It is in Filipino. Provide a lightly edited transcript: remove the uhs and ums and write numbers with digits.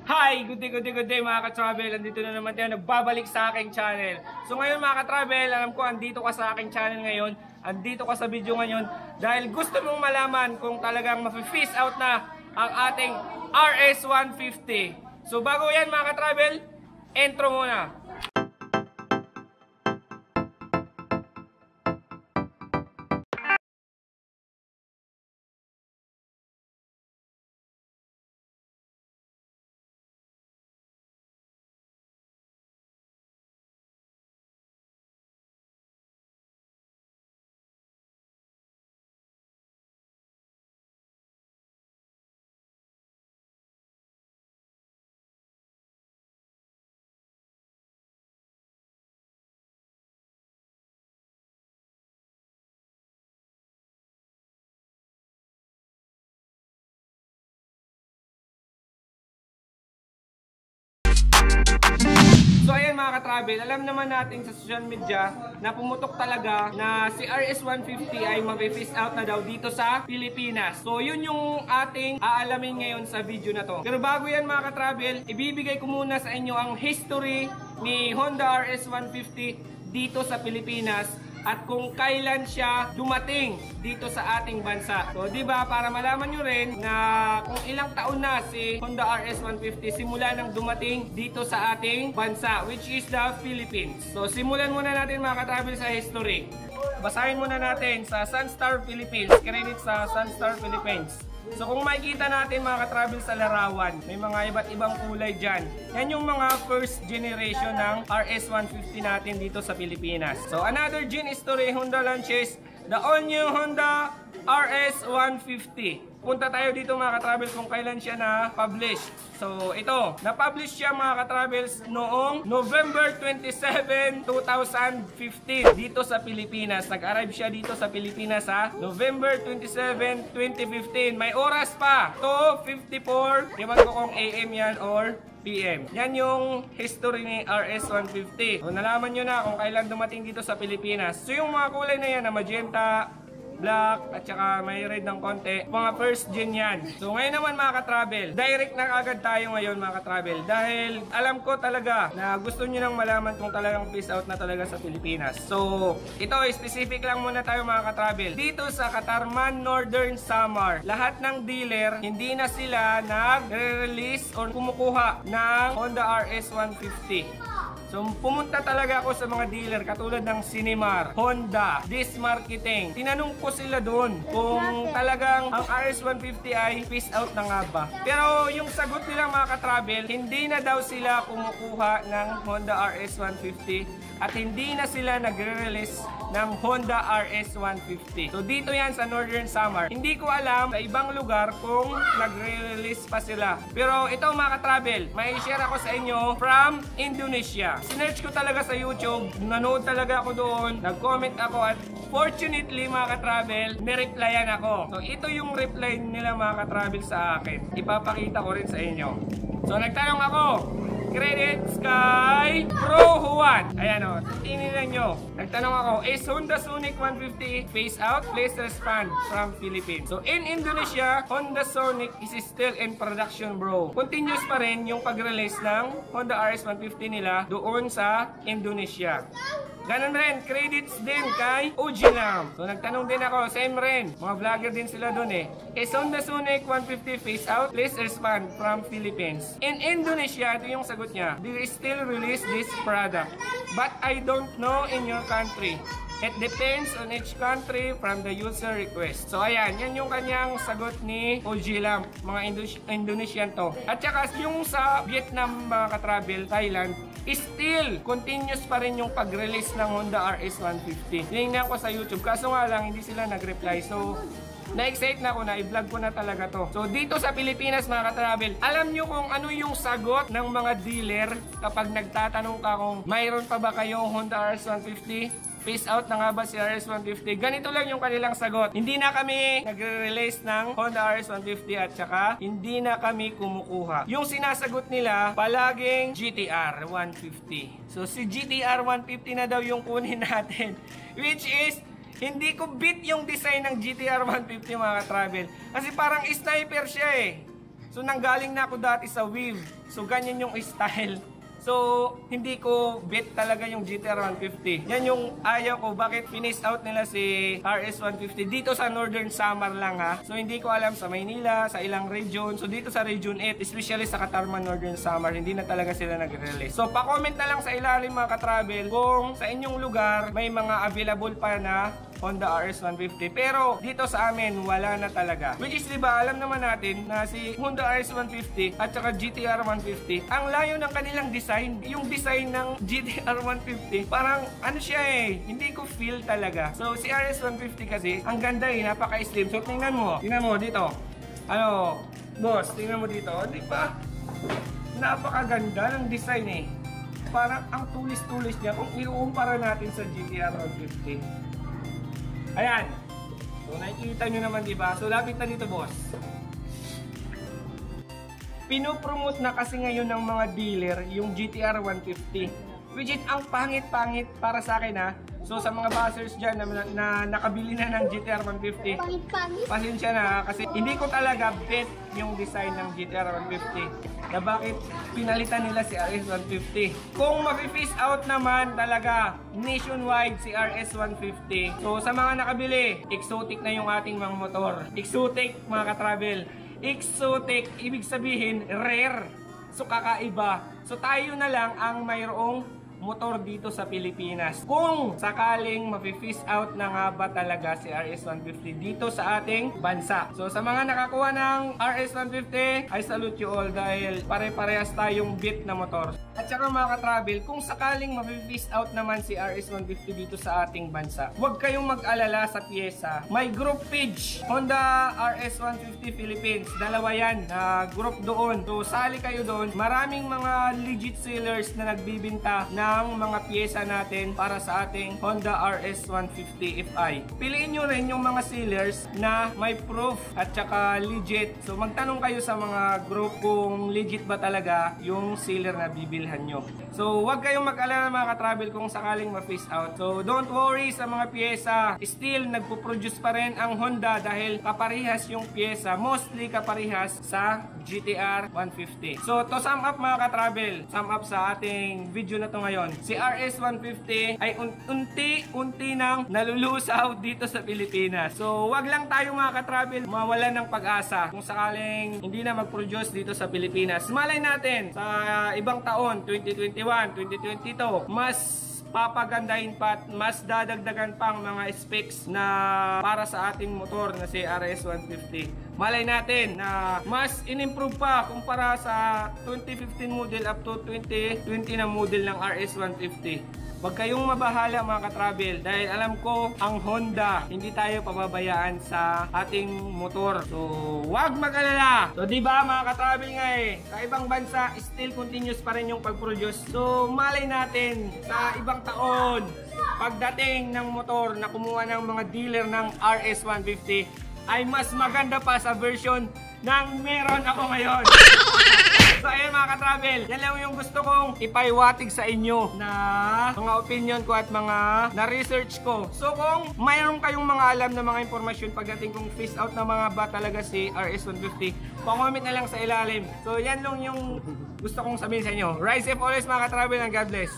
Hi! Good day mga ka-travel. Andito na naman tayo, nagbabalik sa aking channel. So ngayon mga ka-travel, alam ko andito ka sa aking channel ngayon. Andito ka sa video ngayon dahil gusto mong malaman kung talagang mafi-fish out na ang ating RS150. So bago yan mga ka-travel, intro muna. So ayan mga ka-travel, alam naman natin sa social media na pumutok talaga na si RS150 ay mafe-phase out na daw dito sa Pilipinas. So yun yung ating aalamin ngayon sa video na to. Pero bago yan mga ka-travel, ibibigay ko muna sa inyo ang history ni Honda RS150 dito sa Pilipinas at kung kailan siya dumating dito sa ating bansa. So, di ba, para malaman nyo rin na kung ilang taon na si Honda RS150 simula nang dumating dito sa ating bansa, which is the Philippines. So, simulan muna natin mga ka-travel sa history. Basahin muna natin sa Sunstar Philippines, credit sa Sunstar Philippines. So kung makikita natin mga ka-travel sa larawan, may mga iba't ibang kulay dyan. Yan yung mga first generation ng RS150 natin dito sa Pilipinas. So another gen history, Honda launches the all-new Honda RS150. Punta tayo dito mga ka-travels kung kailan siya na-publish. So ito, na-publish siya mga ka-travels noong November 27, 2015 dito sa Pilipinas. Nag-arrive siya dito sa Pilipinas sa November 27, 2015. May oras pa, 2:54. Ewan ko kung AM yan or PM. Yan yung history ni RS150. So nalaman nyo na kung kailan dumating dito sa Pilipinas. So yung mga kulay na yan na magenta, black, at saka may red ng konti. Mga first gen yan. So ngayon naman mga ka-travel, direct na agad tayo ngayon mga ka-travel. Dahil alam ko talaga na gusto nyo nang malaman kung talagang peace out na talaga sa Pilipinas. So ito, specific lang muna tayo mga ka-travel. Dito sa Katarman Northern Samar, lahat ng dealer, hindi na sila nag-release or kumukuha ng Honda RS150. So, pumunta talaga ako sa mga dealer katulad ng Cinemar, Honda, Dis Marketing. Tinanong ko sila doon kung talagang ang RS150 ay peace out na nga ba. Pero yung sagot nila mga ka-travel, hindi na daw sila kumukuha ng Honda RS150 at hindi na sila nagre-release ng Honda RS150. So, dito yan sa Northern Samar. Hindi ko alam sa ibang lugar kung nagre-release pa sila. Pero ito mga ka-travel, may share ako sa inyo from Indonesia. Sinearch ko talaga sa YouTube, nanood talaga ako doon, nag-comment ako at fortunately mga ka-travel, nireplyan ako. So ito yung reply nila mga ka-travel sa akin. Ipapakita ko rin sa inyo. So nagtanong ako, credits kay Pro Juan. Ayan o, tininan nyo. Nagtanong ako, is Honda Sonic 150 phase out? Please respond from Philippines. So in Indonesia, Honda Sonic is still in production bro. Continuous pa rin yung pag-release ng Honda RS150 nila doon sa Indonesia. Ganun rin, credits din kay Ujilam. So nagtanong din ako, same rin. Mga vlogger din sila dun eh. Is Honda Sonic 150 phase out? Please respond from Philippines. In Indonesia, ito yung sagot niya. Do you still release this product? But I don't know in your country. It depends on each country from the user request. So ayan, yan yung kanyang sagot ni Ujilam. Mga Indonesian to. At saka yung sa Vietnam mga ka-travel, Thailand, still continuous pa rin yung pag-release ng Honda RS150. Tinignan ko sa YouTube, kaso nga lang hindi sila nag-reply. So na-excite na ako na i-vlog ko na talaga to. So dito sa Pilipinas mga ka-travel, alam nyo kung ano yung sagot ng mga dealer kapag nagtatanong ka kung mayroon pa ba kayong Honda RS150? Phase out na nga ba si RS150? Ganito lang yung kanilang sagot. Hindi na kami nagre-release ng Honda RS150 at saka hindi na kami kumukuha. Yung sinasagot nila, palaging GTR 150. So si GTR 150 na daw yung kunin natin. Which is, hindi ko beat yung design ng GTR 150 mga ka-travel. Kasi parang sniper siya eh. So nanggaling na ako dati sa Weave. So ganyan yung style. So, hindi ko bet talaga yung GTR 150. Yan yung ayaw ko. Bakit finish out nila si RS 150? Dito sa Northern Samar lang ha. So, hindi ko alam sa Maynila, sa ilang region. So, dito sa Region 8, especially sa Katarman Northern Samar, hindi na talaga sila nag-release. So, pa-comment na lang sa ilalim mga ka-travel kung sa inyong lugar may mga available pa na Honda RS 150. Pero dito sa amin wala na talaga. Which is diba alam naman natin na si Honda RS 150 at saka GTR 150, ang layo ng kanilang design, yung design ng GTR 150, parang ano siya hindi ko feel talaga. So si RS 150 kasi, ang ganda napaka-slim. So tingnan mo dito. Ano, boss, tingnan mo dito, di ba? Napakaganda ng design Parang ang tulis-tulis niya kung iuumpara natin sa GTR 150. Ayan. So, nakikita nyo naman, diba? So, lapit na dito, boss. Pinopromote na kasi ngayon ng mga dealer yung GTR 150. Which is, ang pangit-pangit para sa akin, So, sa mga bashers dyan na nakabili na ng GTR 150, pasensya na kasi hindi ko talaga bet yung design ng GTR 150 na bakit pinalitan nila si RS 150. Kung ma-face out naman talaga nationwide si RS 150, so sa mga nakabili, exotic na yung ating mga motor. Exotic mga ka-travel. Exotic, ibig sabihin rare. So kakaiba. So tayo na lang ang mayroong motor dito sa Pilipinas. Kung sakaling ma-face out na nga ba talaga si RS 150 dito sa ating bansa. So sa mga nakakuha ng RS 150, I salute you all dahil pare-parehas tayong beat na motor. At saka mga ka-travel, kung sakaling ma-face out naman si RS 150 dito sa ating bansa, huwag kayong mag-alala sa pyesa. May group page, Honda RS 150 Philippines. Dalawa yan na group doon. So sali kayo doon. Maraming mga legit sellers na nagbibinta ng mga pyesa natin para sa ating Honda RS 150 Fi. Piliin nyo rin yung mga sellers na may proof at saka legit. So magtanong kayo sa mga group kung legit ba talaga yung seller na bibilhan nyo. So huwag kayong mag-alala mga ka-travel kung sakaling ma-face out. So don't worry sa mga pyesa. Still nagpo-produce pa rin ang Honda dahil kaparehas yung pyesa. Mostly kaparehas sa GTR 150. So to sum up mga ka-travel, sum up sa ating video na to ngayon. Si RS 150 ay unti-unti nang nalulusaw dito sa Pilipinas. So wag lang tayo mga ka-travel mawalan ng pag-asa kung sakaling hindi na mag-produce dito sa Pilipinas. Malay natin sa ibang taon, 2021, 2022, mas papagandahin pa at mas dadagdagan pang mga specs na para sa ating motor na si RS 150. Malay natin na mas in-improve pa kumpara sa 2015 model up to 2020 na model ng RS 150. Huwag kayong mabahala mga ka-travel dahil alam ko ang Honda hindi tayo pababayaan sa ating motor. So huwag mag-alala. So diba mga ka-travel nga sa ibang bansa still continuous pa rin yung pag-produce. So malay natin sa ibang taon pagdating ng motor na kumuha ng mga dealer ng RS 150 ay mas maganda pa sa version ng meron ako ngayon. So ayun mga ka-travel, yan lang yung gusto kong ipaiwatig sa inyo na mga opinion ko at mga na-research ko. So kung mayroon kayong mga alam na mga impormasyon pagdating kung face out na mga ba talaga si RS150, pa-comment na lang sa ilalim. So yan lang yung gusto kong sabihin sa inyo. Ride safe always mga ka-travel and God bless.